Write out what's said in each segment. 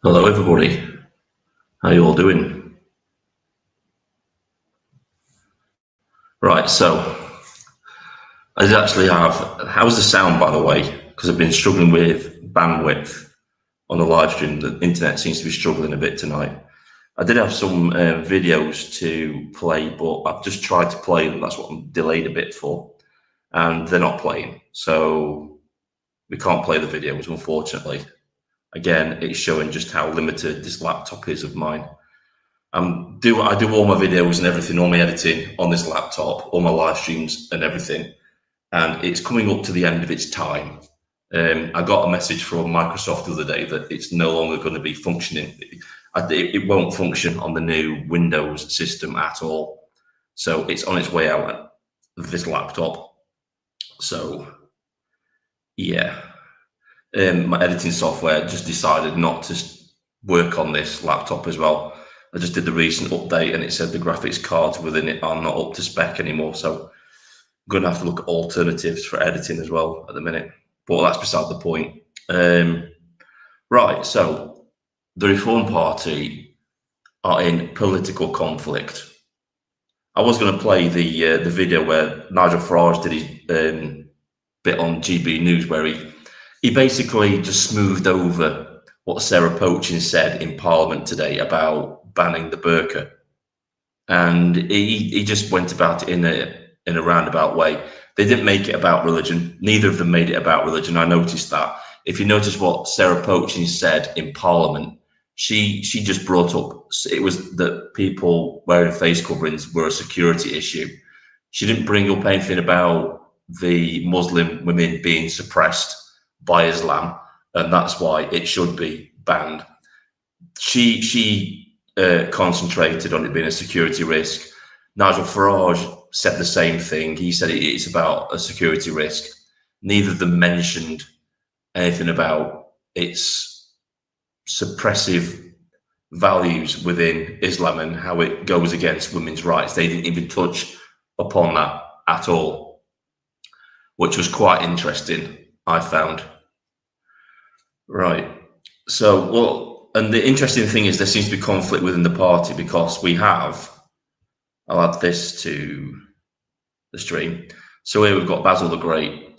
Hello, everybody. How you all doing? Right, so I did actually have. How's the sound, by the way? Because I've been struggling with bandwidth on the live stream. The internet seems to be struggling a bit tonight. I did have some videos to play, but I've just tried to play them. That's what I'm delayed a bit for, and they're not playing. So we can't play the videos, unfortunately. Again, it's showing just how limited this laptop is of mine. I do all my videos and everything, all my editing on this laptop, all my live streams and everything, and it's coming up to the end of its time. I got a message from Microsoft the other day that it's no longer going to be functioning. It won't function on the new Windows system at all. So it's on its way out of this laptop. So yeah, my editing software just decided not to work on this laptop as well. I just did the recent update and it said the graphics cards within it are not up to spec anymore. So I'm going to have to look at alternatives for editing as well at the minute. But that's beside the point. Right, so the Reform Party are in political conflict. I was going to play the video where Nigel Farage did his bit on GB News where he basically just smoothed over what Sarah Poachin said in Parliament today about banning the burqa, and he just went about it in a roundabout way. They didn't make it about religion. Neither of them made it about religion. I noticed that. If you notice what Sarah Poachin said in Parliament, she just brought up it was that people wearing face coverings were a security issue. She didn't bring up anything about the Muslim women being suppressed by Islam, and that's why it should be banned. She concentrated on it being a security risk. Nigel Farage said the same thing. He said it's about a security risk. Neither of them mentioned anything about its suppressive values within Islam and how it goes against women's rights. They didn't even touch upon that at all, which was quite interesting, I found. Right. So, well, and the interesting thing is there seems to be conflict within the party because I'll add this to the stream. So here we've got Basil the Great.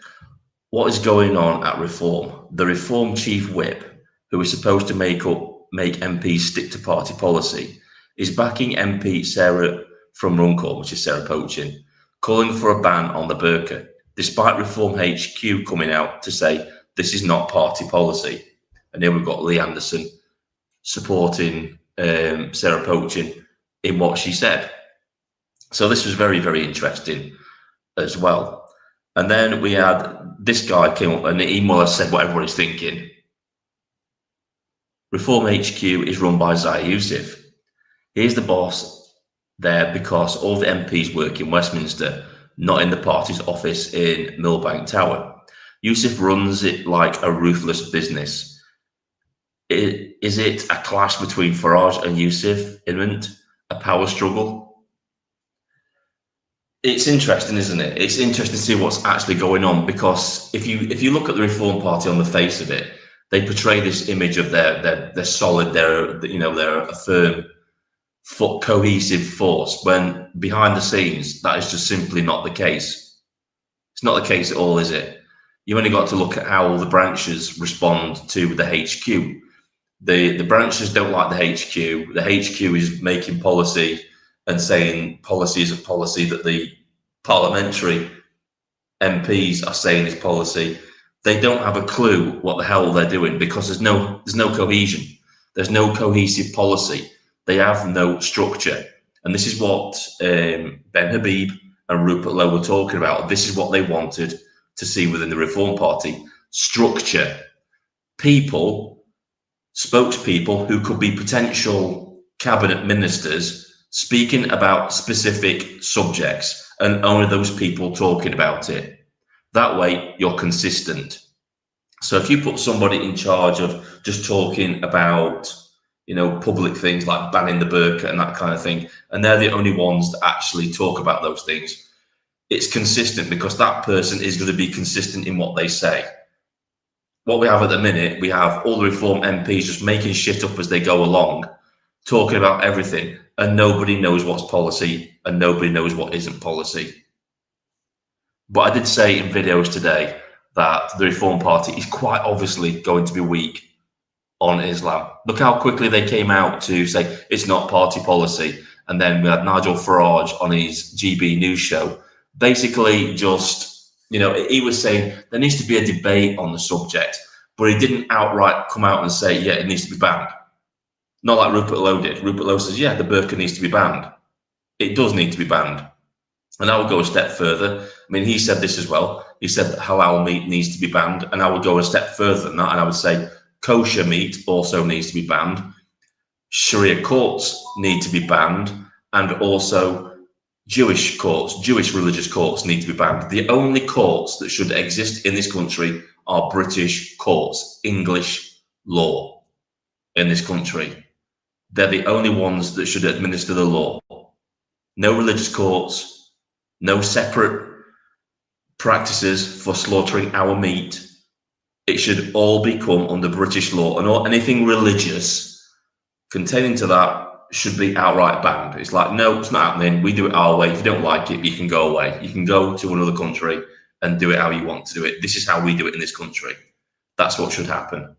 What is going on at Reform? The Reform chief whip, who is supposed to make MPs stick to party policy, is backing MP Sarah from Runcorn, which is Sarah Poachin, calling for a ban on the burqa, despite Reform HQ coming out to say this is not party policy. And here we've got Lee Anderson supporting Sarah Poachin in what she said. So this was very, very interesting as well. And then we had this guy came up and he more or less said what everybody's thinking. Reform HQ is run by Zahir Youssef. He's the boss there because all the MPs work in Westminster, not in the party's office in Millbank Tower. Youssef runs it like a ruthless business. Is it a clash between Farage and Youssef imminent? A power struggle? It's interesting, isn't it? It's interesting to see what's actually going on because if you look at the Reform Party on the face of it, they portray this image of they're solid, they're a firm, cohesive force. When behind the scenes, that is just simply not the case. It's not the case at all, is it? You've only got to look at how all the branches respond to the HQ. The branches don't like the HQ. The HQ is making policy and saying policy is a policy that the parliamentary MPs are saying is policy. They don't have a clue what the hell they're doing because there's no cohesion. There's no cohesive policy. They have no structure. And this is what Ben Habib and Rupert Lowe were talking about. This is what they wanted to see within the Reform Party. Structure. People, spokespeople who could be potential cabinet ministers speaking about specific subjects and only those people talking about it. That way you're consistent. So if you put somebody in charge of just talking about, public things like banning the burqa and that kind of thing, and they're the only ones that actually talk about those things, it's consistent because that person is going to be consistent in what they say. what we have at the minute, we have all the Reform MPs just making shit up as they go along, talking about everything, and nobody knows what's policy and nobody knows what isn't policy. But I did say in videos today that the Reform Party is quite obviously going to be weak on Islam. Look how quickly they came out to say it's not party policy. And then we had Nigel Farage on his GB News show, basically just, he was saying there needs to be a debate on the subject, but he didn't outright come out and say, yeah, it needs to be banned. Not like Rupert Lowe did. Rupert Lowe says, yeah, the burqa needs to be banned. It does need to be banned. And I would go a step further. I mean, he said this as well. He said that halal meat needs to be banned. And I would go a step further than that. And I would say kosher meat also needs to be banned. Sharia courts need to be banned. And also Jewish courts, Jewish religious courts need to be banned. The only courts that should exist in this country are British courts, English law in this country. They're the only ones that should administer the law. No religious courts, no separate practices for slaughtering our meat. It should all become under British law, and anything religious containing to that should be outright banned. It's like, no, it's not happening. We do it our way. If you don't like it, you can go away. You can go to another country and do it how you want to do it. This is how we do it in this country. That's what should happen.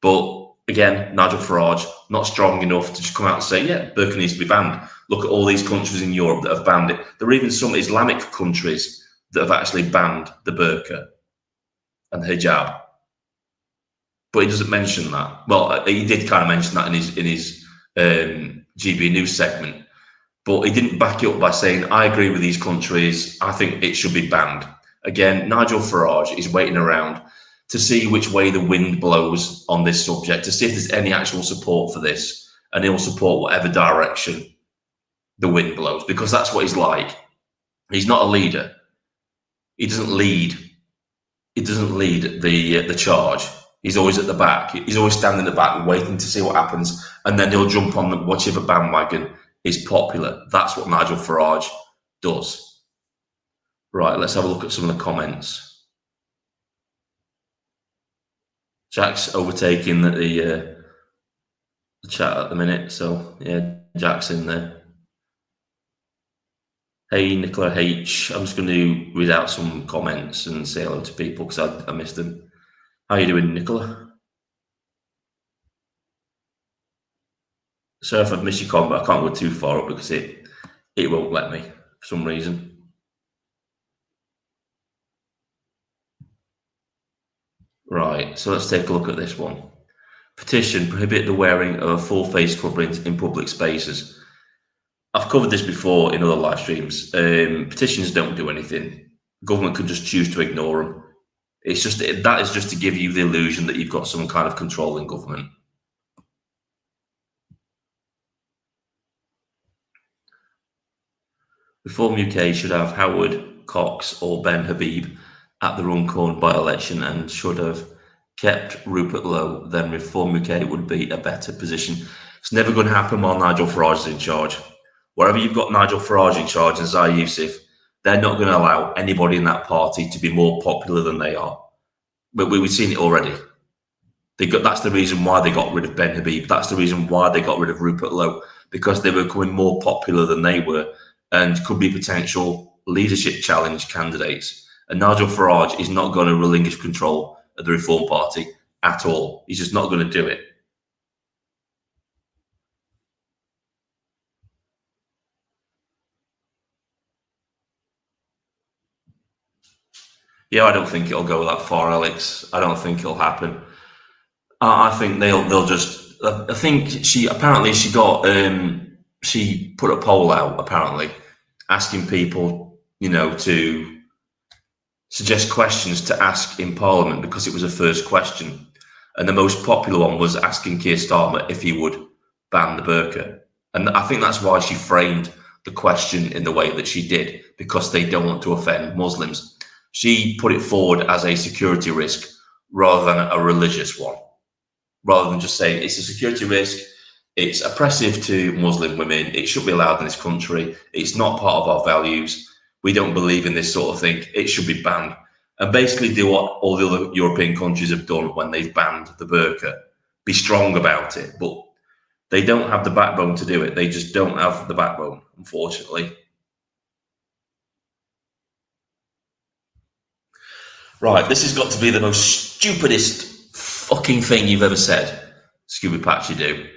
But again, Nigel Farage, not strong enough to just come out and say, yeah, burqa needs to be banned. Look at all these countries in Europe that have banned it. There are even some Islamic countries that have actually banned the burqa and the hijab. But he doesn't mention that. Well, he did kind of mention that in his GB News segment, but he didn't back it up by saying, I agree with these countries. I think it should be banned. Again, Nigel Farage is waiting around to see which way the wind blows on this subject, to see if there's any actual support for this, and he'll support whatever direction the wind blows, because that's what he's like. He's not a leader. He doesn't lead. He doesn't lead the charge. He's always at the back. He's always standing in the back waiting to see what happens, and then he'll jump on whichever bandwagon is popular. That's what Nigel Farage does. Right, let's have a look at some of the comments. Jack's overtaking the chat at the minute, so yeah, Jack's in there. Hey, Nicola H. I'm just going to read out some comments and say hello to people because I missed them. How you doing, Nicola? So if I've missed your comment, I can't go too far up because it won't let me for some reason. Right, so let's take a look at this one. Petition, prohibit the wearing of full face coverings in public spaces. I've covered this before in other live streams. Petitions don't do anything. Government could just choose to ignore them. That is just to give you the illusion that you've got some kind of control in government. Reform UK should have Howard, Cox or Ben Habib at the Runcorn by-election and should have kept Rupert Lowe, then Reform UK would be a better position. It's never going to happen while Nigel Farage is in charge. Wherever you've got Nigel Farage in charge and Zahir Yousaf, they're not going to allow anybody in that party to be more popular than they are. But we've seen it already. That's the reason why they got rid of Ben Habib. That's the reason why they got rid of Rupert Lowe, because they were becoming more popular than they were and could be potential leadership challenge candidates. And Nigel Farage is not going to relinquish control of the Reform Party at all. He's just not going to do it. Yeah, I don't think it'll go that far, Alex. I don't think it'll happen. I think they'll just. I think she put a poll out apparently, asking people, to suggest questions to ask in Parliament because it was a first question, and the most popular one was asking Keir Starmer if he would ban the burqa, and I think that's why she framed the question in the way that she did, because they don't want to offend Muslims. She put it forward as a security risk rather than a religious one, rather than just saying it's a security risk, it's oppressive to Muslim women, it shouldn't be allowed in this country, it's not part of our values, we don't believe in this sort of thing, it should be banned. and basically do what all the other European countries have done when they've banned the burqa. Be strong about it, but they don't have the backbone to do it. They just don't have the backbone, unfortunately. Right, this has got to be the most stupidest fucking thing you've ever said, Scooby Patchy do.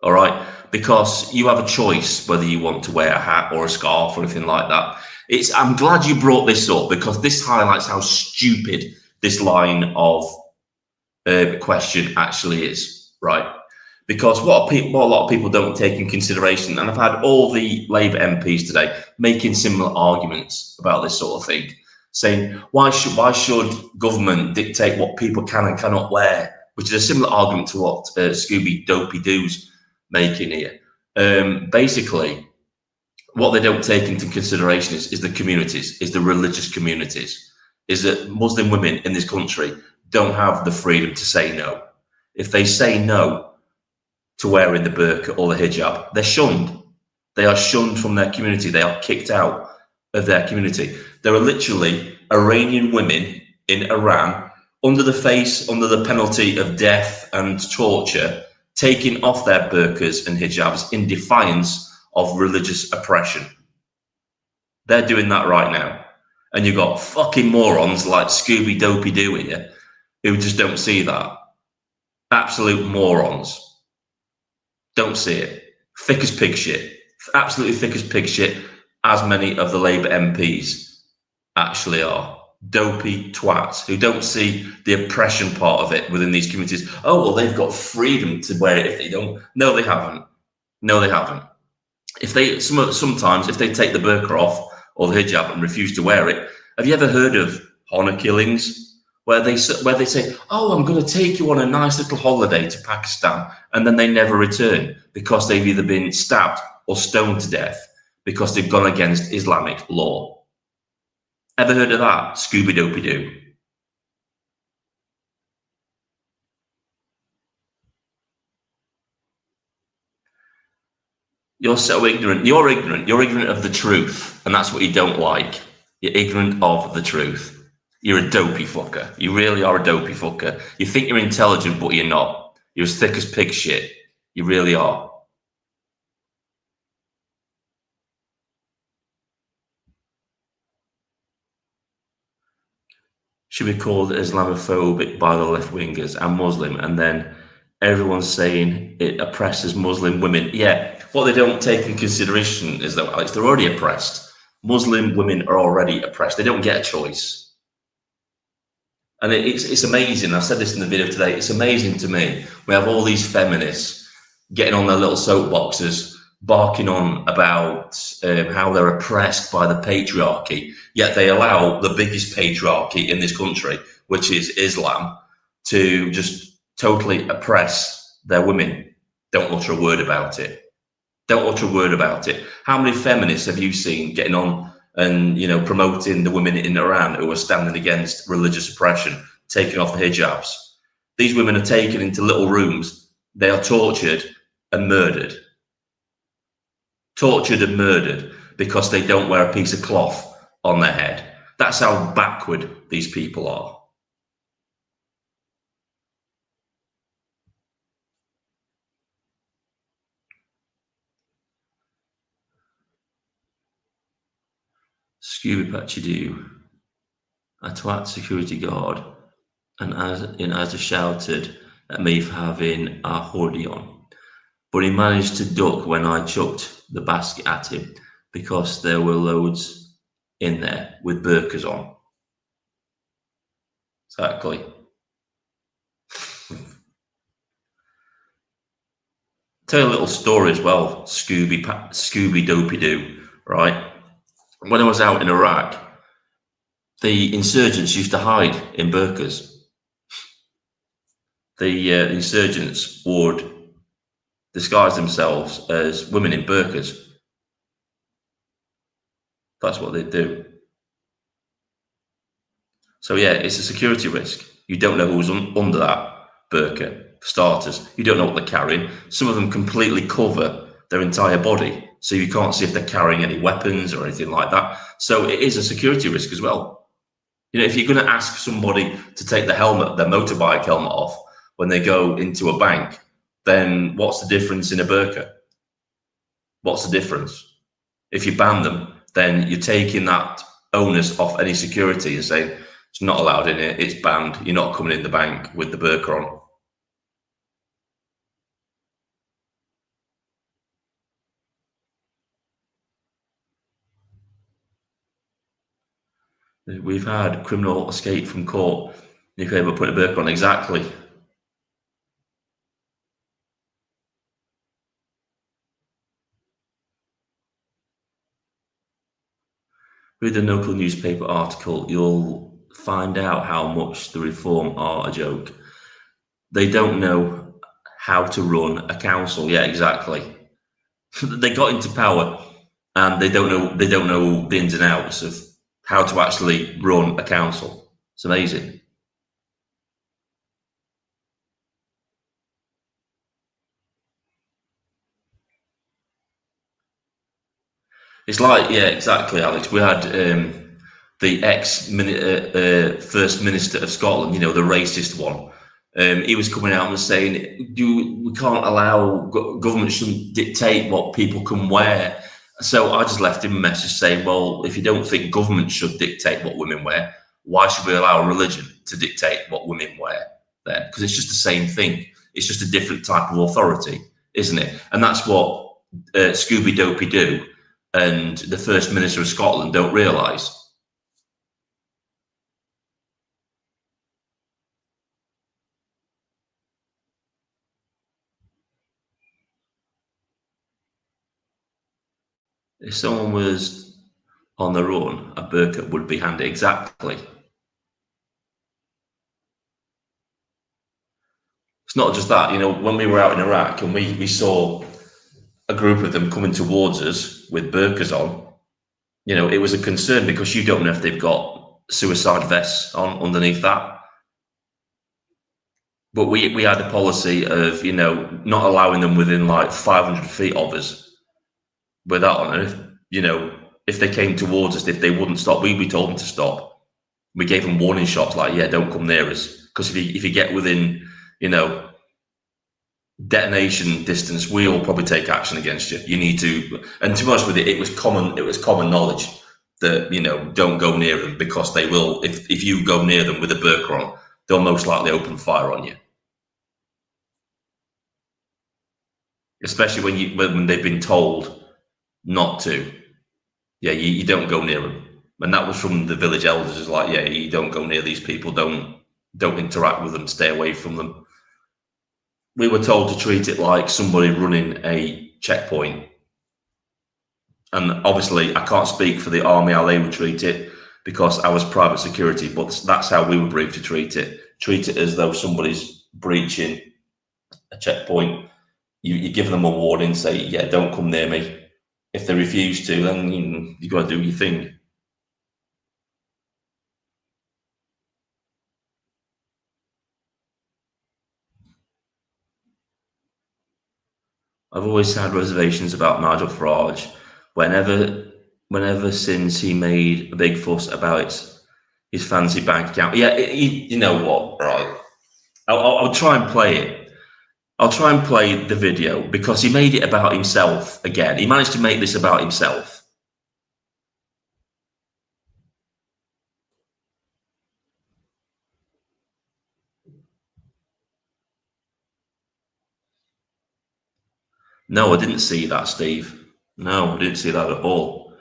All right, because you have a choice whether you want to wear a hat or a scarf or anything like that. I'm glad you brought this up because this highlights how stupid this line of question actually is, right? Because what a lot of people don't take in consideration, and I've had all the Labour MPs today making similar arguments about this sort of thing, saying why should government dictate what people can and cannot wear, which is a similar argument to what Scooby Dopey Doo's making here. Basically, what they don't take into consideration is the communities, is the religious communities, is that Muslim women in this country don't have the freedom to say no. If they say no to wearing the burqa or the hijab, they're shunned. They are shunned from their community. They are kicked out of their community. There are literally Iranian women in Iran under the penalty of death and torture, taking off their burqas and hijabs in defiance of religious oppression. They're doing that right now. And you've got fucking morons like Scooby Dopey Doo here who just don't see that. Absolute morons. Don't see it. Thick as pig shit. Absolutely thick as pig shit, as many of the Labour MPs actually are. Dopey twats who don't see the oppression part of it within these communities. Oh, well, they've got freedom to wear it if they don't. No, they haven't. No, they haven't. If they sometimes if they take the burqa off or the hijab and refuse to wear it, have you ever heard of honor killings where they say, "Oh, I'm going to take you on a nice little holiday to Pakistan," and then they never return because they've either been stabbed or stoned to death because they've gone against Islamic law? Ever heard of that? Scooby Dopey Doo. You're so ignorant. You're ignorant. You're ignorant of the truth, and that's what you don't like. You're ignorant of the truth. You're a dopey fucker. You really are a dopey fucker. You think you're intelligent, but you're not. You're as thick as pig shit. You really are. Should be called Islamophobic by the left wingers and Muslim, and then everyone's saying it oppresses Muslim women. Yeah, what they don't take in consideration is that, Alex, they're already oppressed. Muslim women are already oppressed. They don't get a choice. And it's amazing. I said this in the video today. It's amazing to me. We have all these feminists getting on their little soapboxes, barking on about how they're oppressed by the patriarchy, yet they allow the biggest patriarchy in this country, which is Islam, to just totally oppress their women. Don't utter a word about it. Don't utter a word about it. How many feminists have you seen getting on and promoting the women in Iran who are standing against religious oppression, taking off the hijabs? These women are taken into little rooms. They are tortured and murdered. Tortured and murdered because they don't wear a piece of cloth on their head. That's how backward these people are. Scooby Patchy Doo, a twat security guard, and as shouted at me for having a hoodie on. But he managed to duck when I chucked the basket at him because there were loads in there with burqas on. Exactly. Tell you a little story as well, Scooby Dopey Doo, right? When I was out in Iraq, the insurgents used to hide in burqas. The insurgents would disguise themselves as women in burqas. That's what they do. So yeah, it's a security risk. You don't know who's under that burqa, for starters. You don't know what they're carrying. Some of them completely cover their entire body, so you can't see if they're carrying any weapons or anything like that. So it is a security risk as well. If you're going to ask somebody to take their motorbike helmet off when they go into a bank, then what's the difference in a burqa? What's the difference? If you ban them, then you're taking that onus off any security and saying it's not allowed in here, it's banned. You're not coming in the bank with the burqa on. We've had criminal escape from court. You could ever put a burqa on exactly. Read the local newspaper article. You'll find out how much the reform are a joke. They don't know how to run a council. Yeah, exactly. They got into power and they don't know the ins and outs of how to actually run a council. It's amazing. It's like, yeah, exactly, Alex. We had the first minister of Scotland, the racist one. He was coming out and saying, we can't allow government shouldn't dictate what people can wear." So I just left him a message saying, "Well, if you don't think government should dictate what women wear, why should we allow religion to dictate what women wear then? Because it's just the same thing. It's just a different type of authority, isn't it?" And that's what Scooby Dopey do and the First Minister of Scotland don't realise. If someone was on the run, a burqa would be handy. Exactly. It's not just that, when we were out in Iraq and we saw a group of them coming towards us with burqas on, it was a concern because you don't know if they've got suicide vests on underneath that. But we had a policy of, not allowing them within like 500 feet of us with that on. And if they came towards us, if they wouldn't stop, we told them to stop. We gave them warning shots like, yeah, don't come near us. Because if you get within, you know, detonation distance, we'll probably take action against you. You need to, and to be honest with you, it was common knowledge that, don't go near them because they will, if you go near them with a burqa on, they'll most likely open fire on you. Especially when they've been told not to. Yeah, you don't go near them. And that was from the village elders. Is like, yeah, you don't go near these people. Don't interact with them. Stay away from them. We were told to treat it like somebody running a checkpoint. And obviously, I can't speak for the army how they would treat it because I was private security. But that's how we were briefed to treat it. Treat it as though somebody's breaching a checkpoint. You give them a warning. Say, yeah, don't come near me. If they refuse to, then you got to do your thing. I've always had reservations about Nigel Farage. Whenever, whenever since he made a big fuss about his fancy bank account. Yeah, you know what? Right, I'll try and play it. I'll try and play the video because he made it about himself again. He managed to make this about himself. No, I didn't see that, Steve. No, I didn't see that at all.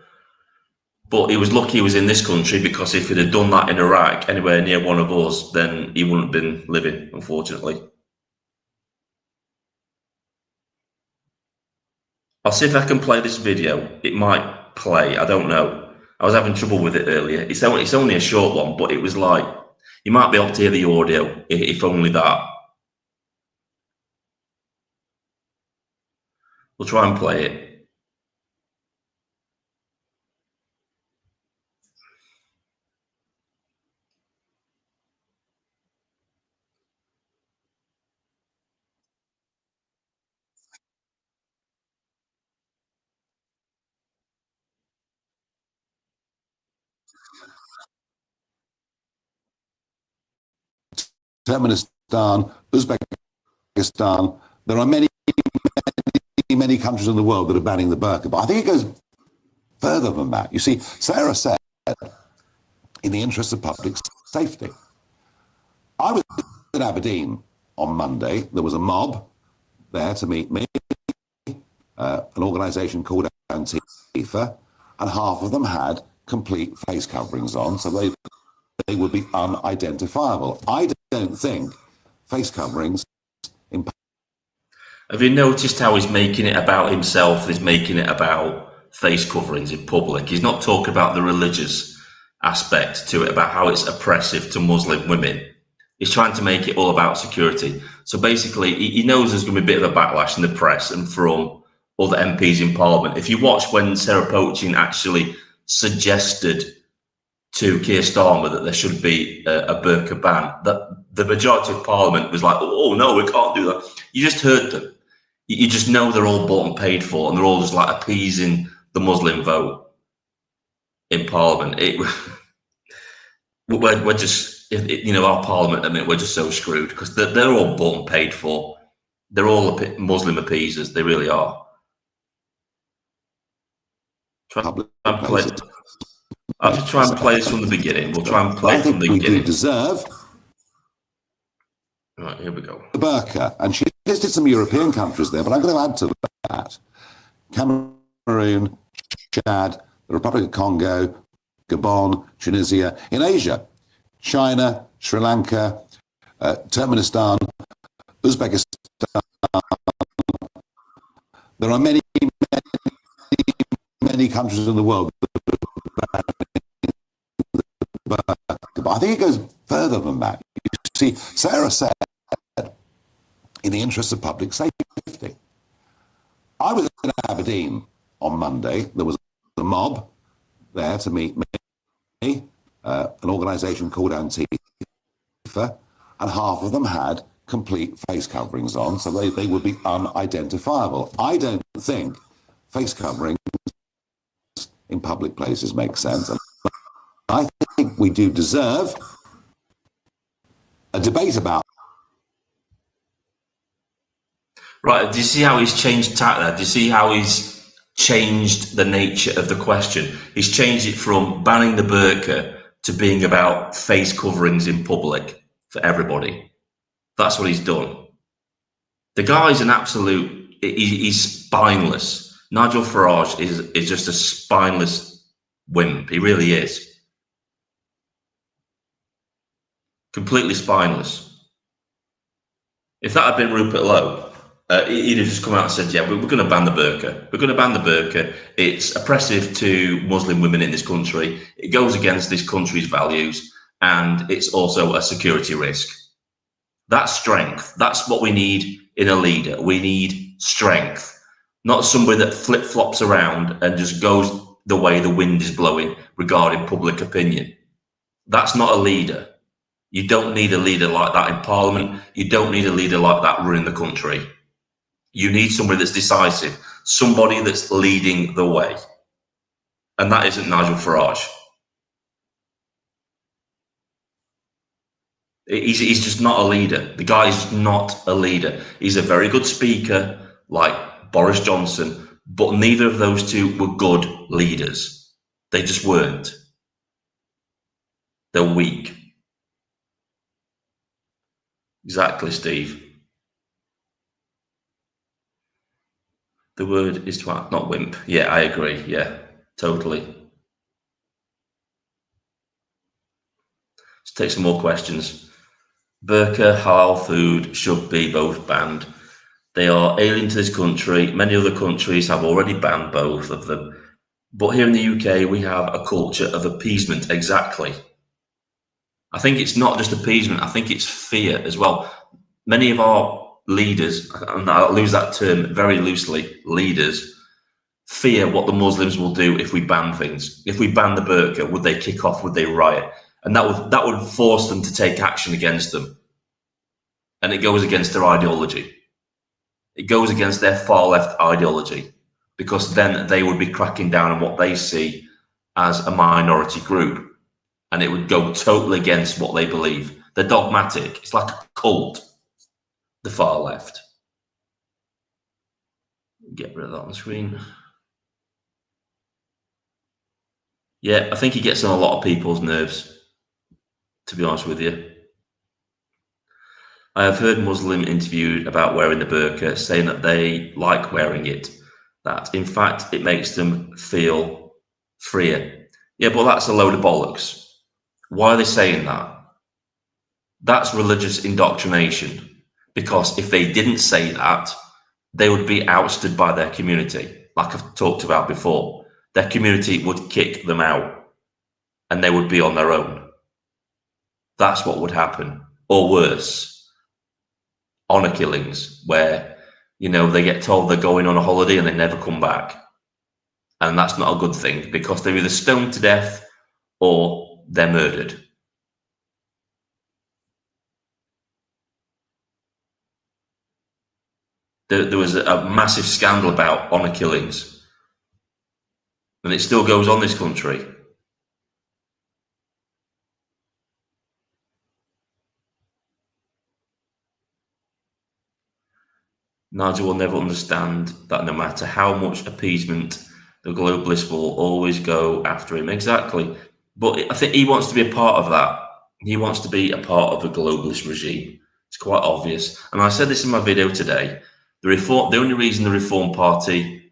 But he was lucky he was in this country because if he'd have done that in Iraq, anywhere near one of us, then he wouldn't have been living, unfortunately. I'll see if I can play this video. It might play. I don't know. I was having trouble with it earlier. It's only a short one, but it was like you might be able to hear the audio, if only that. We'll try and play it. Turkmenistan, Uzbekistan. There are many countries in the world that are banning the burqa. But I think it goes further than that. You see, Sarah said, in the interest of public safety. I was in Aberdeen on Monday. There was a mob there to meet me, an organisation called Antifa, and half of them had complete face coverings on, so they would be unidentifiable. I don't think face coverings... Have you noticed how he's making it about himself? He's making it about face coverings in public. He's not talking about the religious aspect to it, about how it's oppressive to Muslim women. He's trying to make it all about security. So basically, he knows there's going to be a bit of a backlash in the press and from other MPs in Parliament. If you watch when Sarah Poaching actually suggested to Keir Starmer that there should be a burqa ban, that the majority of Parliament was like, oh no, we can't do that. You just heard them. You just know they're all bought and paid for, and they're all just like appeasing the Muslim vote in Parliament. We're just, our Parliament, I mean, we're just so screwed because they're all bought and paid for. They're all Muslim appeasers. They really are. I should try and play this from the beginning. We'll try and play it from the beginning. We deserve. Right, here we go. The burqa, and she listed some European countries there, but I'm going to add to that: Cameroon, Chad, the Republic of Congo, Gabon, Tunisia. In Asia, China, Sri Lanka, Turkmenistan, Uzbekistan. There are many countries in the world. But I think it goes further than that. You see, Sarah said, in the interest of public safety. I was in Aberdeen on Monday. There was a mob there to meet me, an organisation called Antifa, and half of them had complete face coverings on, so they would be unidentifiable. I don't think face coverings in public places make sense. And I think we do deserve a debate about. Right, do you see how he's changed tack there? Do you see how he's changed the nature of the question? He's changed it from banning the burqa to being about face coverings in public for everybody. That's what he's done. The guy's an absolute, he's spineless. Nigel Farage is just a spineless wimp. He really is. Completely spineless. If that had been Rupert Lowe, he'd have just come out and said, yeah, we're going to ban the burqa. We're going to ban the burqa. It's oppressive to Muslim women in this country. It goes against this country's values, and it's also a security risk. That's strength. That's what we need in a leader. We need strength, not somebody that flip-flops around and just goes the way the wind is blowing regarding public opinion. That's not a leader. You don't need a leader like that in Parliament. You don't need a leader like that running the country. You need somebody that's decisive, somebody that's leading the way. And that isn't Nigel Farage. He's just not a leader. The guy's not a leader. He's a very good speaker, like Boris Johnson, but neither of those two were good leaders. They just weren't. They're weak. Exactly, Steve. The word is twat, not wimp. Yeah, I agree. Yeah, totally. Let's take some more questions. Burqa, halal food should be both banned. They are alien to this country. Many other countries have already banned both of them. But here in the UK, we have a culture of appeasement. Exactly. I think it's not just appeasement. I think it's fear as well. Many of our leaders, and I'll use that term very loosely, leaders, fear what the Muslims will do if we ban things. If we ban the burqa, would they kick off? Would they riot? And that would force them to take action against them. And it goes against their ideology. It goes against their far left ideology, because then they would be cracking down on what they see as a minority group. And it would go totally against what they believe. They're dogmatic. It's like a cult, the far left. Get rid of that on the screen. Yeah, I think he gets on a lot of people's nerves, to be honest with you. I have heard Muslim interviewed about wearing the burqa, saying that they like wearing it, that in fact it makes them feel freer. Yeah, but that's a load of bollocks. Why are they saying that? That's religious indoctrination. Because if they didn't say that, they would be ousted by their community, like I've talked about before. Their community would kick them out and they would be on their own. That's what would happen. Or worse, honor killings, where, they get told they're going on a holiday and they never come back. And that's not a good thing because they're either stoned to death or they're murdered. There was a massive scandal about honor killings, and it still goes on in this country. Nigel will never understand that no matter how much appeasement, the globalists will always go after him. Exactly. But I think he wants to be a part of that. He wants to be a part of a globalist regime. It's quite obvious. And I said this in my video today. The only reason the Reform Party,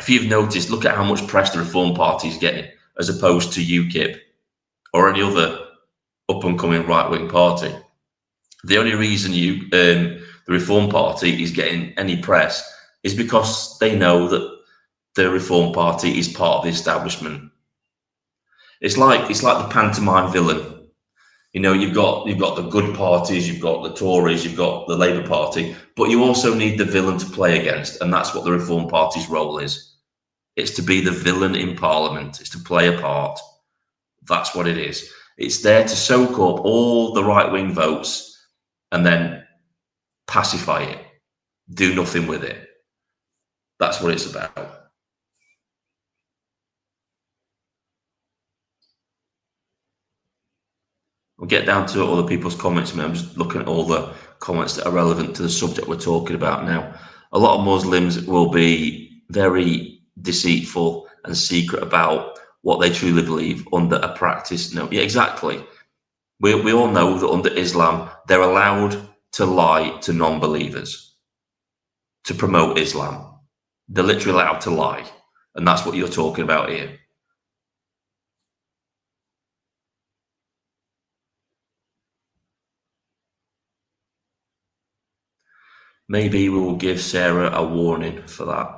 if you've noticed, look at how much press the Reform Party is getting as opposed to UKIP or any other up and coming right wing party. The only reason the Reform Party is getting any press is because they know that the Reform Party is part of the establishment. It's like the pantomime villain. You've got the good parties, you've got the Tories, you've got the Labour Party, but you also need the villain to play against, and that's what the Reform Party's role is. It's to be the villain in Parliament. It's to play a part. That's what it is. It's there to soak up all the right-wing votes and then pacify it, do nothing with it. That's what it's about. We'll get down to other people's comments. I'm just looking at all the comments that are relevant to the subject we're talking about now. A lot of Muslims will be very deceitful and secret about what they truly believe under a practice. No, yeah, exactly. We all know that under Islam, they're allowed to lie to non-believers to promote Islam. They're literally allowed to lie. And that's what you're talking about here. Maybe we will give Sarah a warning for that.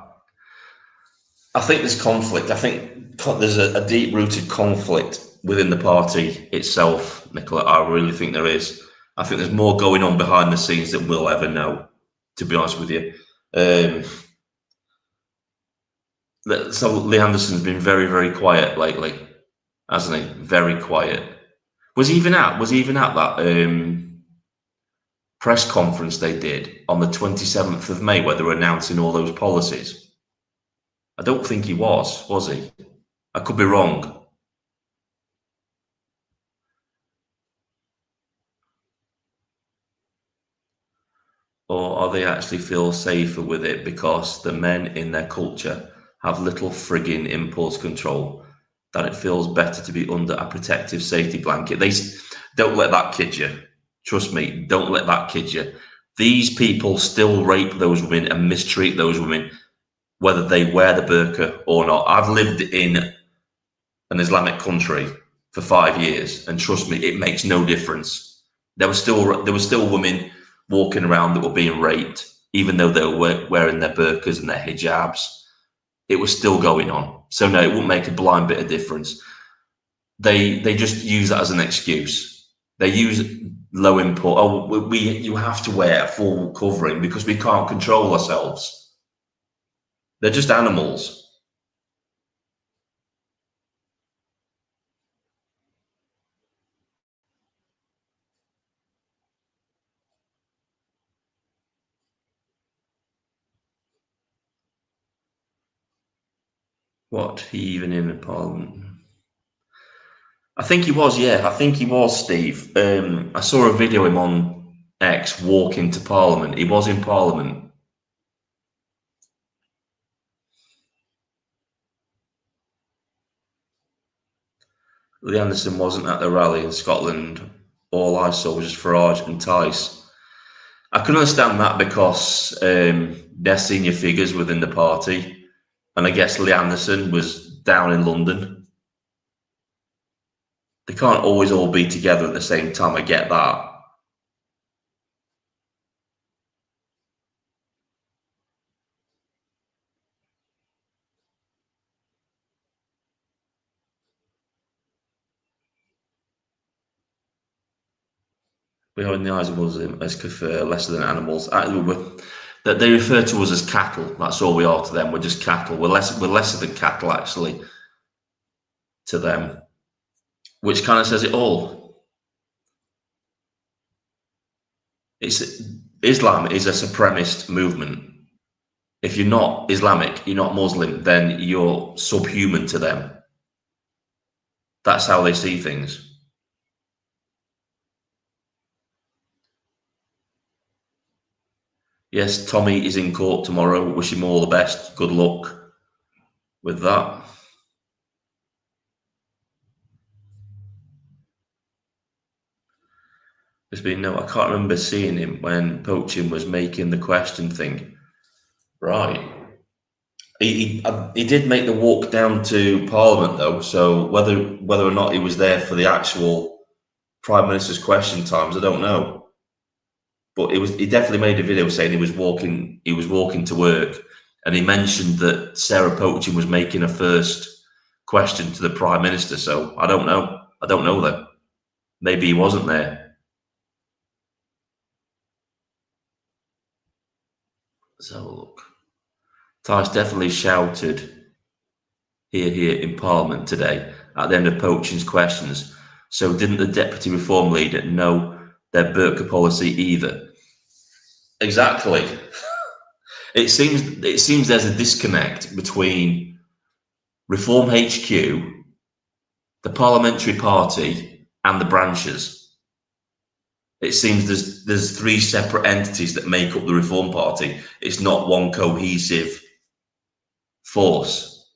I think there's conflict. I think there's a deep-rooted conflict within the party itself, Nicola. I really think there is. I think there's more going on behind the scenes than we'll ever know, to be honest with you. So Lee Anderson's been very, very quiet lately, hasn't he? Very quiet. Was he even at that press conference they did on the 27th of May where they were announcing all those policies? I don't think he was he? I could be wrong. Or are they actually feel safer with it because the men in their culture have little frigging impulse control that it feels better to be under a protective safety blanket? They don't let that kid you. Trust me, don't let that kid you. These people still rape those women and mistreat those women, whether they wear the burqa or not. I've lived in an Islamic country for 5 years, and trust me, it makes no difference. There were still women walking around that were being raped, even though they were wearing their burqas and their hijabs. It was still going on. So no, it wouldn't make a blind bit of difference. They just use that as an excuse. They use low import. Oh, you have to wear a full covering because we can't control ourselves. They're just animals. What, he even in the Parliament? I think he was, yeah. I think he was, Steve. I saw a video of him on X walking to Parliament. He was in Parliament. Lee Anderson wasn't at the rally in Scotland. All I saw was just Farage and Tice. I can understand that because they're senior figures within the party. And I guess Lee Anderson was down in London. They can't always all be together at the same time. I get that. We are in the eyes of us as kafir, lesser than animals. That they refer to us as cattle. That's all we are to them. We're just cattle. We're lesser than cattle, actually, to them, which kind of says it all. Islam is a supremacist movement. If you're not Islamic, you're not Muslim, then you're subhuman to them. That's how they see things. Yes, Tommy is in court tomorrow. Wish him all the best. Good luck with that. There's been no, I can't remember seeing him when Poaching was making the question thing. Right. He did make the walk down to Parliament though, so whether or not he was there for the actual Prime Minister's question times, I don't know. But he definitely made a video saying he was walking to work, and he mentioned that Sarah Poaching was making a first question to the Prime Minister. So I don't know. I don't know that. Maybe he wasn't there. Let's have a look. Tice definitely shouted here in Parliament today at the end of Poaching's questions. So didn't the Deputy Reform Leader know their Burka policy either? Exactly. It seems there's a disconnect between Reform HQ, the parliamentary party, and the branches. It seems there's three separate entities that make up the Reform Party. It's not one cohesive force.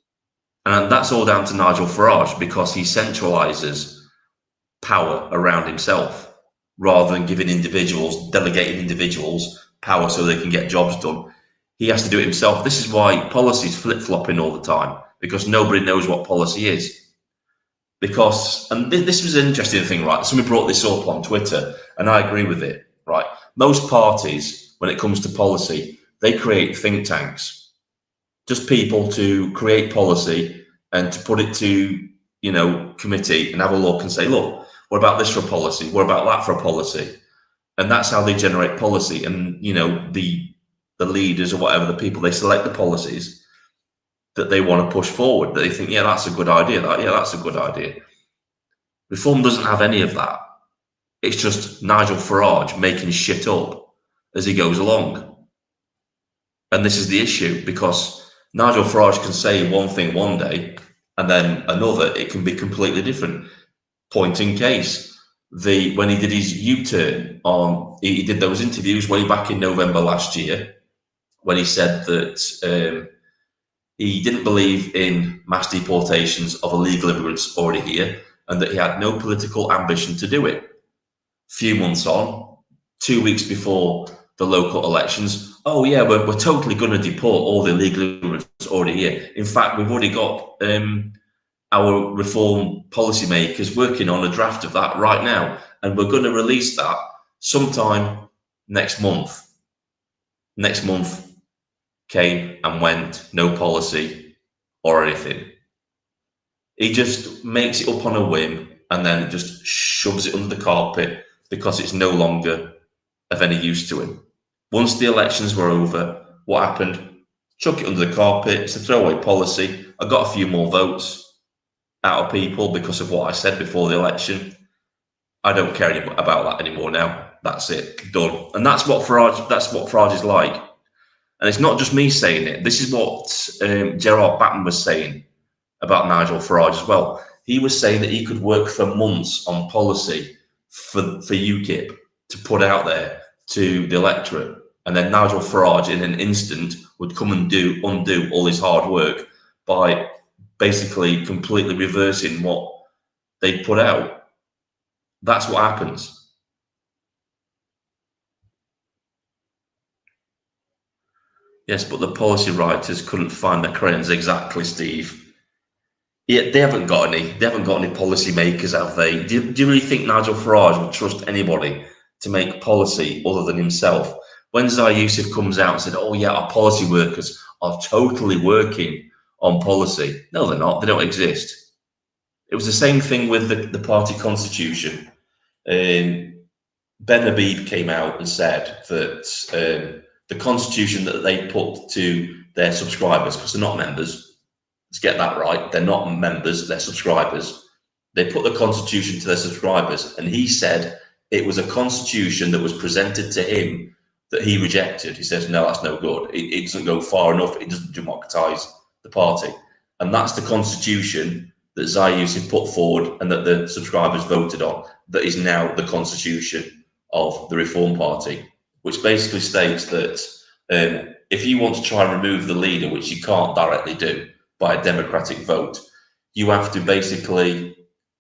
And that's all down to Nigel Farage because he centralises power around himself rather than delegating individuals power so they can get jobs done. He has to do it himself. This is why policy is flip-flopping all the time because nobody knows what policy is. And this was an interesting thing, right? Somebody brought this up on Twitter, and I agree with it, right? Most parties, when it comes to policy, they create think tanks, just people to create policy and to put it to, committee and have a look and say, look, what about this for a policy? What about that for a policy? And that's how they generate policy. And, the leaders or whatever, the people, they select the policies that they want to push forward, that they think, yeah, that's a good idea. That's a good idea. Reform doesn't have any of that. It's just Nigel Farage making shit up as he goes along. And this is the issue because Nigel Farage can say one thing one day and then another, it can be completely different. Point in case, when he did his U-turn he did those interviews way back in November last year when he said that he didn't believe in mass deportations of illegal immigrants already here and that he had no political ambition to do it. Few months on, 2 weeks before the local elections, oh yeah, we're totally going to deport all the illegal immigrants already here. In fact, we've already got our reform policymakers working on a draft of that right now, and we're going to release that sometime next month. Next month came and went, no policy or anything. He just makes it up on a whim and then just shoves it under the carpet because it's no longer of any use to him. Once the elections were over, what happened? Chuck it under the carpet. It's a throwaway policy. I got a few more votes out of people because of what I said before the election. I don't care about that anymore now. That's it, done. And that's what Farage is like. And it's not just me saying it. This is what Gerard Batten was saying about Nigel Farage as well. He was saying that he could work for months on policy for UKIP to put out there to the electorate. And then Nigel Farage, in an instant, would come and undo all his hard work by basically completely reversing what they put out. That's what happens. Yes, but the policy writers couldn't find their crayons exactly, Steve. Yeah, they haven't got any. They haven't got any policy makers, have they? Do you really think Nigel Farage would trust anybody to make policy other than himself? When Zai Yusuf comes out and said, "Oh yeah, our policy workers are totally working on policy," no, they're not. They don't exist. It was the same thing with the party constitution. Ben Habib came out and said that the constitution that they put to their subscribers, because they're not members, let's get that right, they're not members, they're subscribers. They put the constitution to their subscribers, and he said it was a constitution that was presented to him that he rejected. He says, no, that's no good. It doesn't go far enough. It doesn't democratize the party. And that's the constitution that Zai Yusuf put forward and that the subscribers voted on, that is now the constitution of the Reform Party, which basically states that if you want to try and remove the leader, which you can't directly do by a democratic vote, you have to basically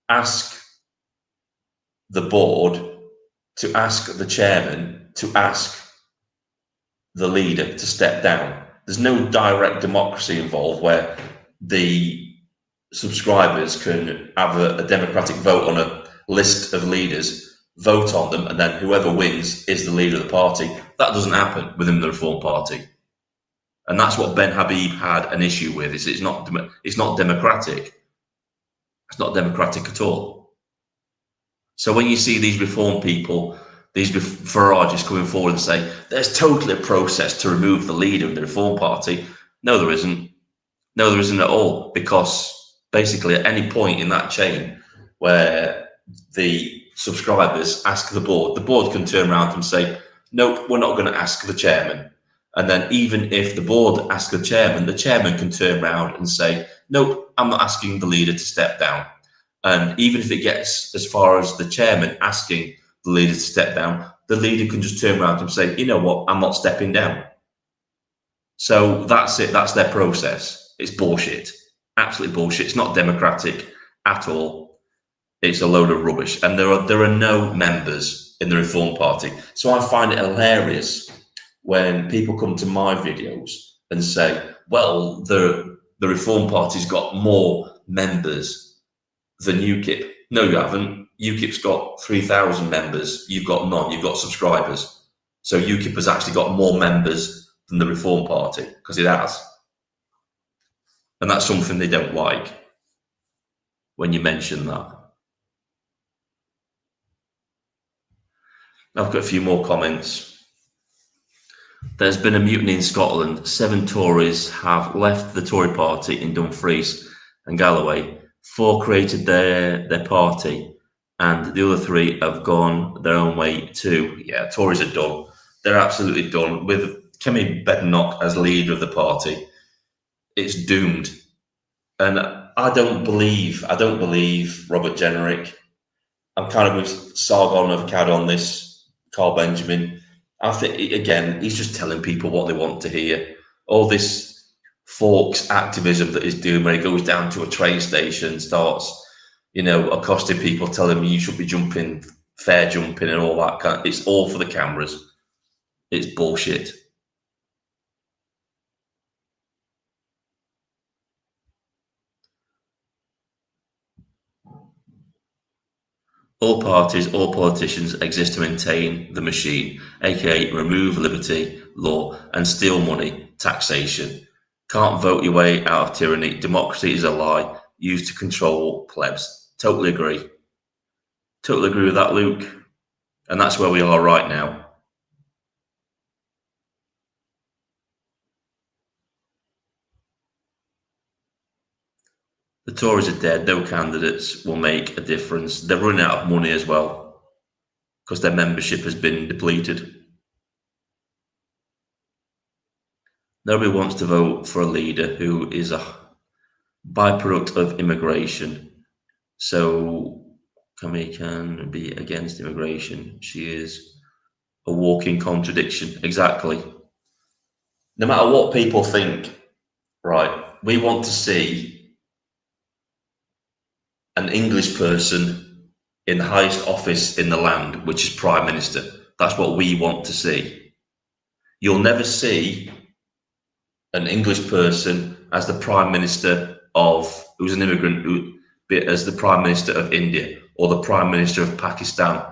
ask the board to ask the chairman to ask the leader to step down. There's no direct democracy involved where the subscribers can have a democratic vote on a list of leaders, vote on them, and then whoever wins is the leader of the party. That doesn't happen within the Reform Party. And that's what Ben Habib had an issue with. It's not democratic. It's not democratic at all. So when you see these Reform people, these Farages coming forward and say, there's totally a process to remove the leader of the Reform Party. No, there isn't. No, there isn't at all, because basically at any point in that chain where the subscribers ask the board can turn around and say, nope, we're not going to ask the chairman. And then even if the board asks the chairman can turn around and say, nope, I'm not asking the leader to step down. And even if it gets as far as the chairman asking the leader to step down, the leader can just turn around and say, you know what, I'm not stepping down. So that's it. That's their process. It's bullshit. Absolute bullshit. It's not democratic at all. It's a load of rubbish. And there are no members in the Reform Party. So I find it hilarious when people come to my videos and say, well, the Reform Party's got more members than UKIP. No, you haven't. UKIP's got 3,000 members. You've got none. You've got subscribers. So UKIP has actually got more members than the Reform Party, because it has. And that's something they don't like when you mention that. I've got a few more comments. There's been a mutiny in Scotland. 7 Tories have left the Tory party in Dumfries and Galloway. 4 created their party, and the other 3 have gone their own way too. Yeah, Tories are done. They're absolutely done. With Kemi Badenoch as leader of the party, it's doomed. And I don't believe Robert Jenrick. I'm kind of with Sargon of Akkad on this, Carl Benjamin. I think, again, he's just telling people what they want to hear. All this Forks activism that he's doing, where he goes down to a train station, starts, accosting people, telling them you should be jumping, fair jumping and all that. It's all for the cameras. It's bullshit. All parties, all politicians exist to maintain the machine, aka remove liberty, law, and steal money, taxation. Can't vote your way out of tyranny. Democracy is a lie used to control plebs. Totally agree. Totally agree with that, Luke. And that's where we are right now. The Tories are dead. No candidates will make a difference. They're running out of money as well, because their membership has been depleted. Nobody wants to vote for a leader who is a byproduct of immigration. So Kami can be against immigration. She is a walking contradiction. Exactly. No matter what people think, right? We want to see an English person in the highest office in the land, which is Prime Minister. That's what we want to see. You'll never see an English person as the Prime Minister of, who's an immigrant, as the Prime Minister of India or the Prime Minister of Pakistan.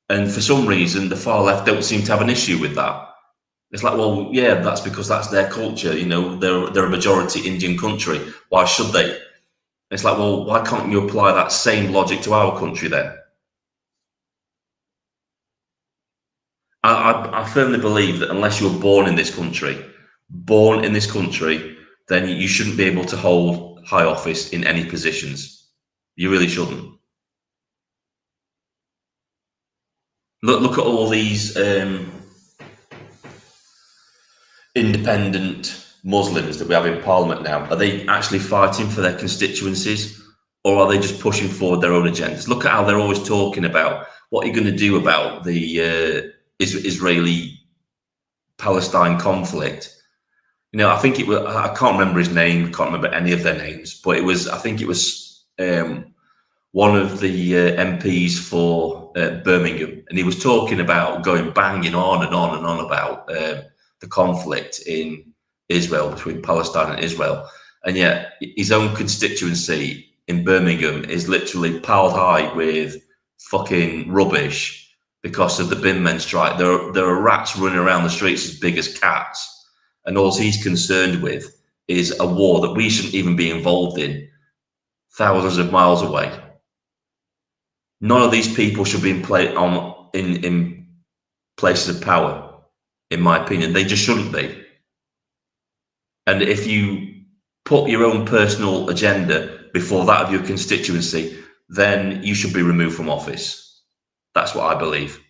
And for some reason, the far left don't seem to have an issue with that. It's like, well, yeah, that's because that's their culture. You know, they're a majority Indian country. Why should they? It's like, well, why can't you apply that same logic to our country then? I firmly believe that unless you're born in this country, then you shouldn't be able to hold high office in any positions. You really shouldn't. Look at all these independent Muslims that we have in Parliament now. Are they actually fighting for their constituencies, or are they just pushing forward their own agendas? Look at how they're always talking about what you're going to do about the Israeli-Palestine conflict. You know, I think it was, I can't remember his name, I can't remember any of their names, but I think it was one of the MPs for Birmingham, and he was talking about going banging on and on and on about the conflict in Israel, between Palestine and Israel. And yet his own constituency in Birmingham is literally piled high with fucking rubbish because of the bin men strike. There are rats running around the streets as big as cats. And all he's concerned with is a war that we shouldn't even be involved in, thousands of miles away. None of these people should be in places of power, in my opinion. They just shouldn't be. And if you put your own personal agenda before that of your constituency, then you should be removed from office. That's what I believe.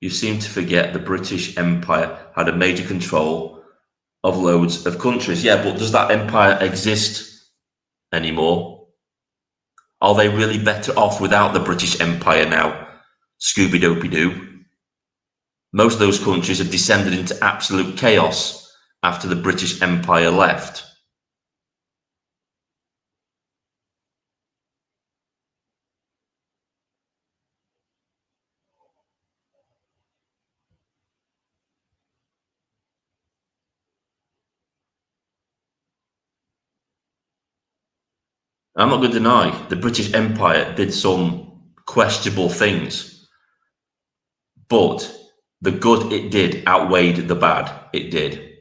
You seem to forget the British Empire had a major control of loads of countries. Yeah, but does that empire exist anymore? Are they really better off without the British Empire now? Scooby-Dopey-Doo. Most of those countries have descended into absolute chaos after the British Empire left. I'm not going to deny the British Empire did some questionable things, but the good it did outweighed the bad it did.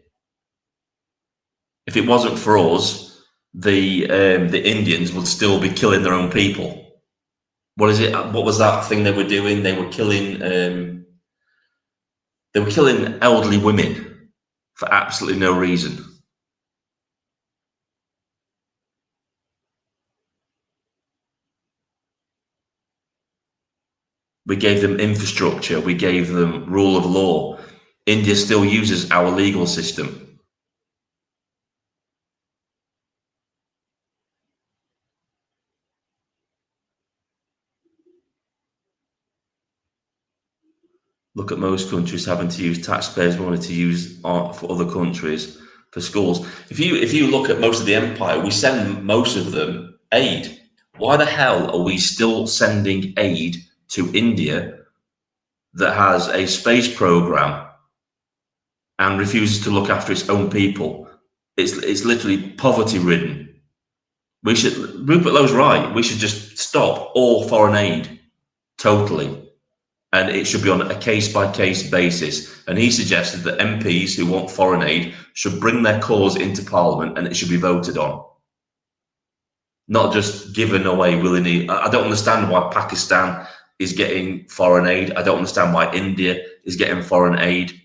If it wasn't for us, the Indians would still be killing their own people. What is it? What was that thing they were doing? They were killing elderly women for absolutely no reason. We gave them infrastructure. We gave them rule of law. India still uses our legal system. Look at most countries having to use taxpayers' money to use for other countries for schools. If you look at most of the empire, we send most of them aid. Why the hell are we still sending aid to India that has a space program and refuses to look after its own people? It's literally poverty ridden. Rupert Lowe's right. We should just stop all foreign aid totally. And it should be on a case-by-case basis. And he suggested that MPs who want foreign aid should bring their cause into Parliament and it should be voted on, not just given away willingly. I don't understand why Pakistan is getting foreign aid. I don't understand why India is getting foreign aid.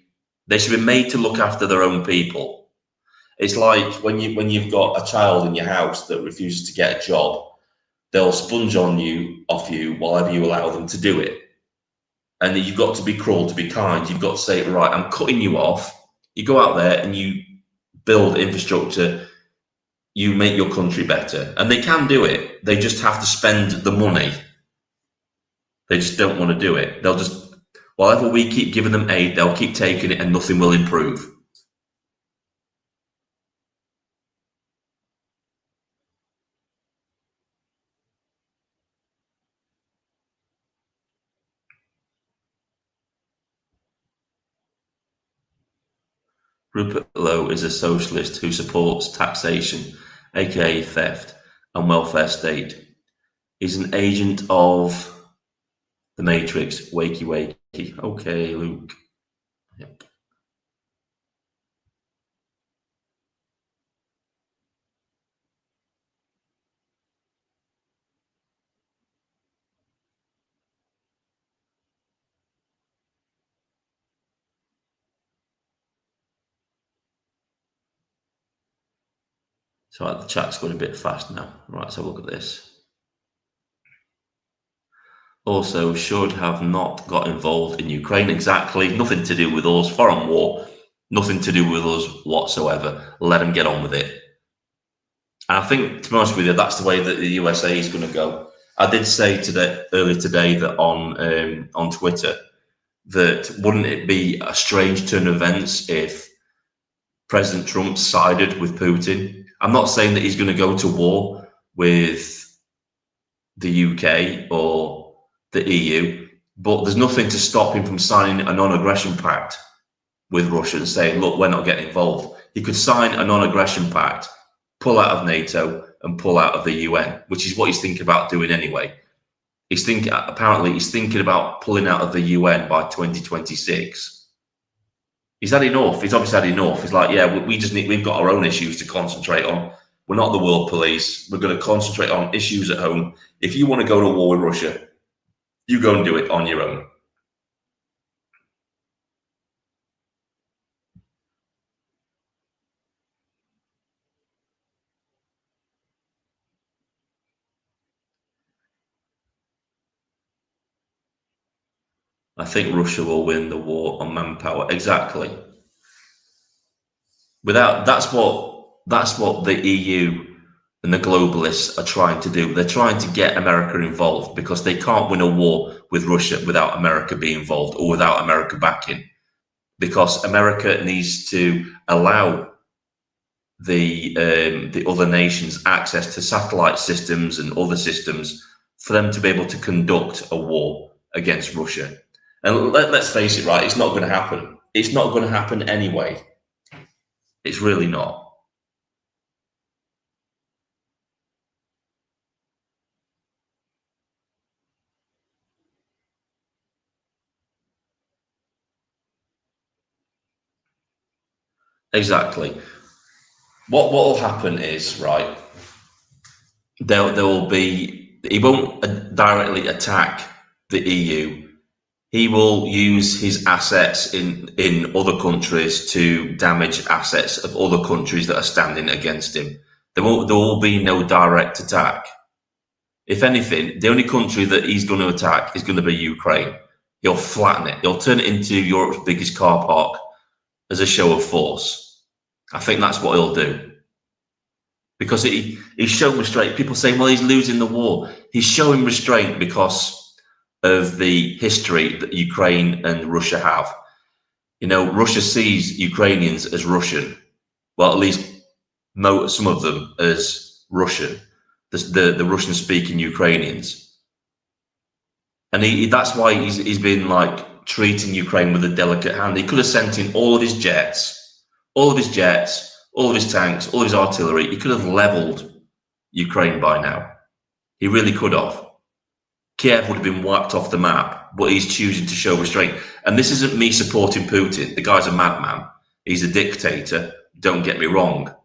They should be made to look after their own people. It's like when you've got a child in your house that refuses to get a job, they'll sponge off you whatever you allow them to do it. And you've got to be cruel to be kind. You've got to say, right, I'm cutting you off. You go out there and you build infrastructure, you make your country better. And they can do it. They just have to spend the money. They just don't want to do it. They'll just, whatever we keep giving them aid, they'll keep taking it and nothing will improve. Rupert Lowe is a socialist who supports taxation, aka theft, and welfare state. He's an agent of the Matrix. Wakey wakey. Okay, Luke. Yep. So the chat's going a bit fast now. Right, let's have a look at this. Also, should have not got involved in Ukraine. Exactly. Nothing to do with us. Foreign war. Nothing to do with us whatsoever. Let them get on with it. And I think, to be honest with you, that's the way that the USA is going to go. I did say earlier today that on Twitter that wouldn't it be a strange turn of events if President Trump sided with Putin? I'm not saying that he's going to go to war with the UK or the EU, but there's nothing to stop him from signing a non-aggression pact with Russia and saying, look, we're not getting involved. He could sign a non-aggression pact, pull out of NATO and pull out of the UN, which is what he's thinking about doing anyway. Apparently he's thinking about pulling out of the UN by 2026. He's had enough. He's obviously had enough. He's like, yeah, we've got our own issues to concentrate on. We're not the world police. We're going to concentrate on issues at home. If you want to go to war with Russia, you go and do it on your own. I think Russia will win the war on manpower. Exactly. That's what the EU and the globalists are trying to do. They're trying to get America involved because they can't win a war with Russia without America being involved or without America backing. Because America needs to allow the other nations access to satellite systems and other systems for them to be able to conduct a war against Russia. And let's face it, right? It's not going to happen. It's not going to happen anyway. It's really not. Exactly. What will happen is, right, there will be, he won't directly attack the EU. He will use his assets in other countries to damage assets of other countries that are standing against him. There will be no direct attack. If anything, the only country that he's going to attack is going to be Ukraine. He'll flatten it. He'll turn it into Europe's biggest car park as a show of force. I think that's what he'll do. Because he's shown restraint. People say, well, he's losing the war. He's showing restraint because of the history that Ukraine and Russia have. You know, Russia sees Ukrainians as Russian. Well, at least some of them as Russian. The Russian-speaking Ukrainians. And that's why he's been like treating Ukraine with a delicate hand. He could have sent in all of his jets, all of his tanks, all of his artillery. He could have leveled Ukraine by now. He really could have. Kiev would have been wiped off the map, but he's choosing to show restraint. And this isn't me supporting Putin. The guy's a madman. He's a dictator. Don't get me wrong.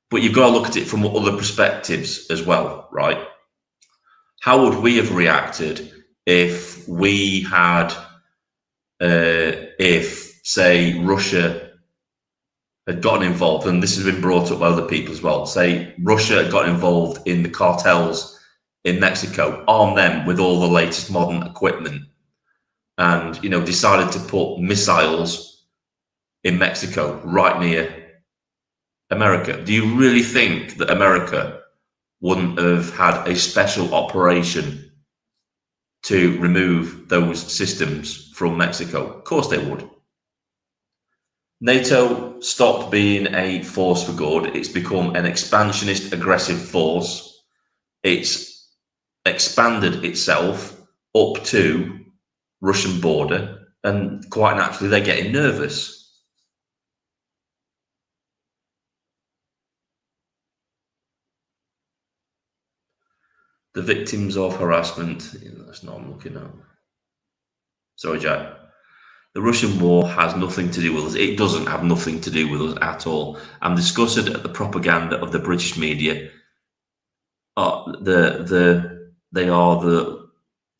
But you've got to look at it from other perspectives as well, right? How would we have reacted if we had, say, Russia had gotten involved, and this has been brought up by other people as well, say Russia had got involved in the cartels in Mexico, armed them with all the latest modern equipment, and, you know, decided to put missiles in Mexico, right near America. Do you really think that America wouldn't have had a special operation to remove those systems from Mexico? Of course they would. NATO stopped being a force for good. It's become an expansionist, aggressive force. It's expanded itself up to Russian border, and quite naturally they're getting nervous. The victims of harassment, that's not what I'm looking at. Sorry, Jack. The Russian war has nothing to do with us. It doesn't have nothing to do with us at all. I'm disgusted at the propaganda of the British media. They are the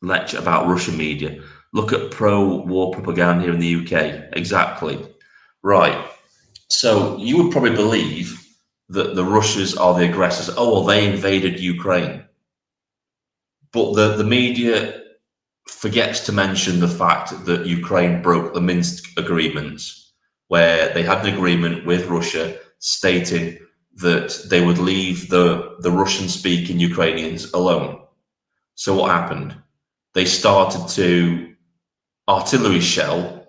lecture about Russian media. Look at pro-war propaganda here in the UK. Exactly. Right. So you would probably believe that the Russians are the aggressors. Oh, well, they invaded Ukraine. But the media forgets to mention the fact that Ukraine broke the Minsk agreements, where they had an agreement with Russia stating that they would leave the Russian-speaking Ukrainians alone. So what happened? They started to artillery shell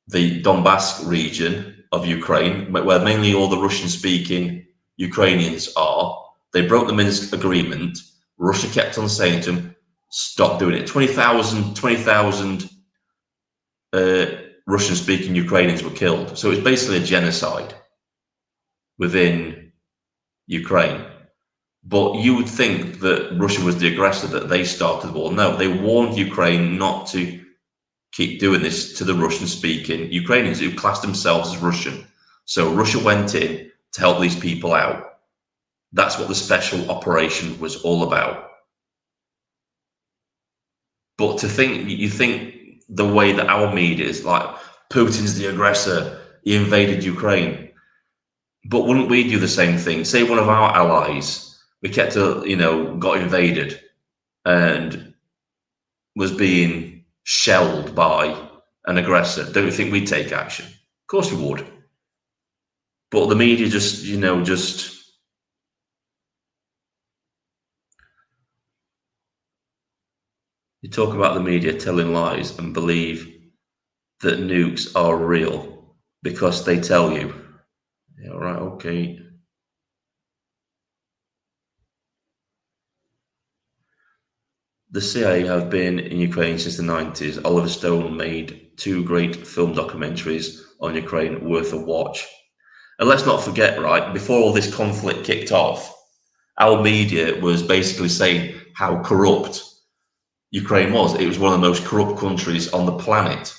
the Donbass region of Ukraine, where mainly all the Russian-speaking Ukrainians are. They broke the Minsk agreement. Russia kept on saying to them, stop doing it. 20,000 Russian-speaking Ukrainians were killed. So it's basically a genocide within Ukraine. But you would think that Russia was the aggressor, that they started the war. No, they warned Ukraine not to keep doing this to the Russian-speaking Ukrainians who classed themselves as Russian. So Russia went in to help these people out. That's what the special operation was all about. But you think the way that our media is like, Putin's the aggressor, he invaded Ukraine. But wouldn't we do the same thing? Say one of our allies, we kept got invaded and was being shelled by an aggressor. Don't you think we'd take action? Of course we would. But the media just you talk about the media telling lies and believe that nukes are real because they tell you. Yeah, all right, okay. The CIA have been in Ukraine since the 90s. Oliver Stone made two great film documentaries on Ukraine worth a watch. And let's not forget, right, before all this conflict kicked off, our media was basically saying how corrupt Ukraine was. It was one of the most corrupt countries on the planet.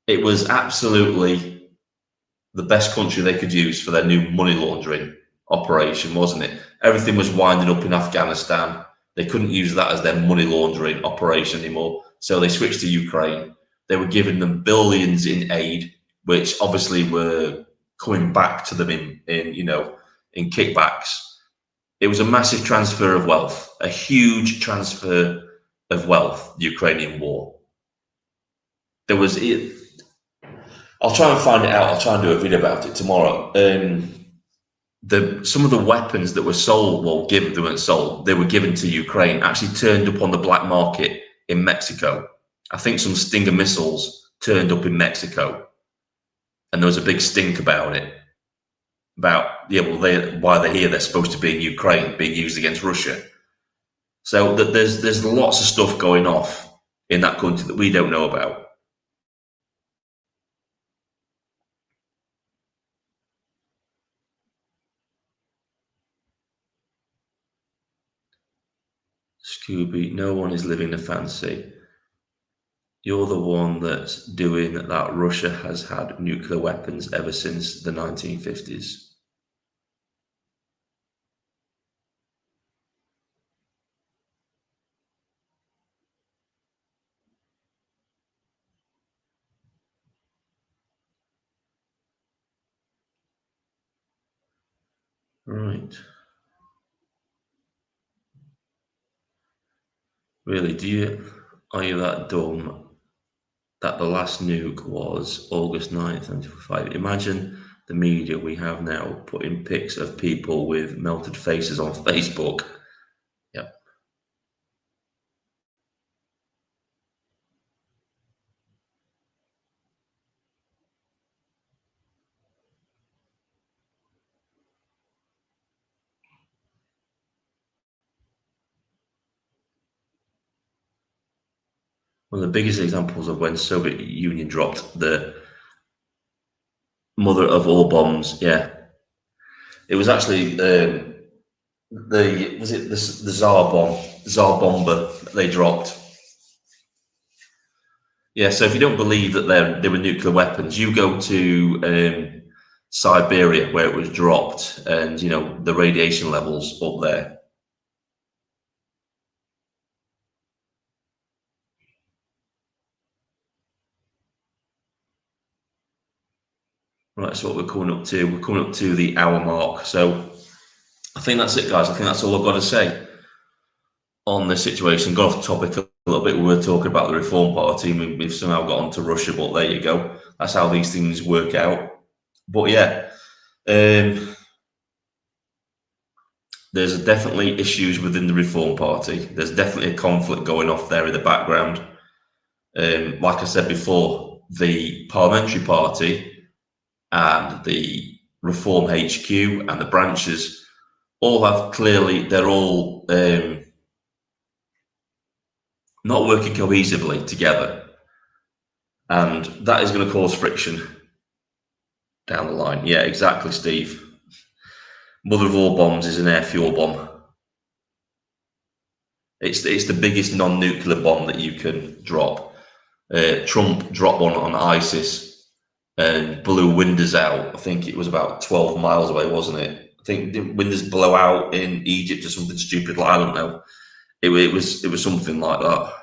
It was absolutely the best country they could use for their new money laundering operation, wasn't it? Everything was winding up in Afghanistan. They couldn't use that as their money laundering operation anymore. So they switched to Ukraine. They were giving them billions in aid, which obviously were coming back to them in kickbacks. It was a massive transfer of wealth, a huge transfer of wealth, the Ukrainian war. There was I'll try and find it out. I'll try and do a video about it tomorrow. Some of the weapons that were sold, they weren't sold, they were given to Ukraine, actually turned up on the black market in Mexico. I think some Stinger missiles turned up in Mexico, and there was a big stink about it. About why they're here? They're supposed to be in Ukraine, being used against Russia. So there's lots of stuff going off in that country that we don't know about. Scooby, no one is living the fancy. You're the one that's doing that. Russia has had nuclear weapons ever since the 1950s. Right. Really, are you that dumb that the last nuke was August 9th, 1945. Imagine the media we have now putting pics of people with melted faces on Facebook. Yep. One of the biggest examples of when Soviet Union dropped the mother of all bombs. Yeah, it was actually the Tsar bomber they dropped. Yeah, so if you don't believe that they were nuclear weapons, you go to Siberia where it was dropped, and you know the radiation levels up there. Right, so what we're coming up to, we're coming up to the hour mark. So I think that's it, guys. I think that's all I've got to say on the situation. Got off topic a little bit. We were talking about the Reform Party, and we've somehow got onto Russia, but there you go. That's how these things work out. But yeah, there's definitely issues within the Reform Party. There's definitely a conflict going off there in the background. Like I said before, the Parliamentary Party and the Reform HQ and the branches all have clearly, they're all not working cohesively together. And that is going to cause friction down the line. Yeah, exactly, Steve. Mother of all bombs is an air fuel bomb. It's the biggest non-nuclear bomb that you can drop. Trump dropped one on ISIS and blew windows out. I think it was about 12 miles away, wasn't it? I think the windows blow out in Egypt or something stupid like, I don't know. It was something like that.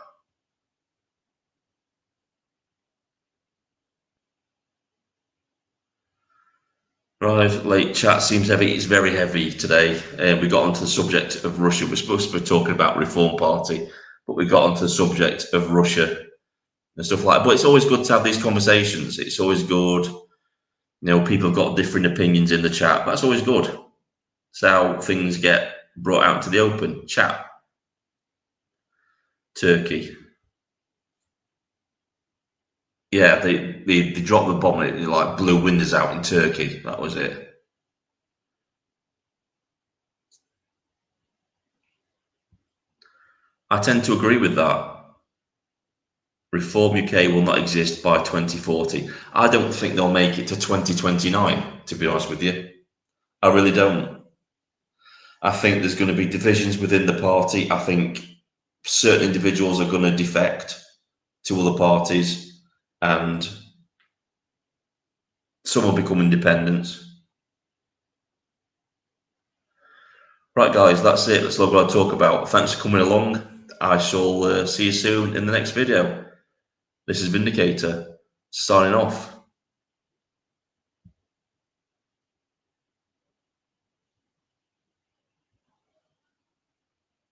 Right, late chat seems heavy. It's very heavy today. We got onto the subject of Russia. We're supposed to be talking about Reform Party, but we got onto the subject of Russia and stuff like that. But it's always good to have these conversations. It's always good. You know, people have got different opinions in the chat. That's always good. It's how things get brought out to the open. Chat. Turkey. Yeah, they dropped the bomb and it like blew windows out in Turkey. That was it. I tend to agree with that. Reform UK will not exist by 2040. I don't think they'll make it to 2029, to be honest with you. I really don't. I think there's going to be divisions within the party. I think certain individuals are going to defect to other parties and some will become independents. Right, guys, that's it. That's all I've got to talk about. Thanks for coming along. I shall see you soon in the next video. This is Vindicator, signing off.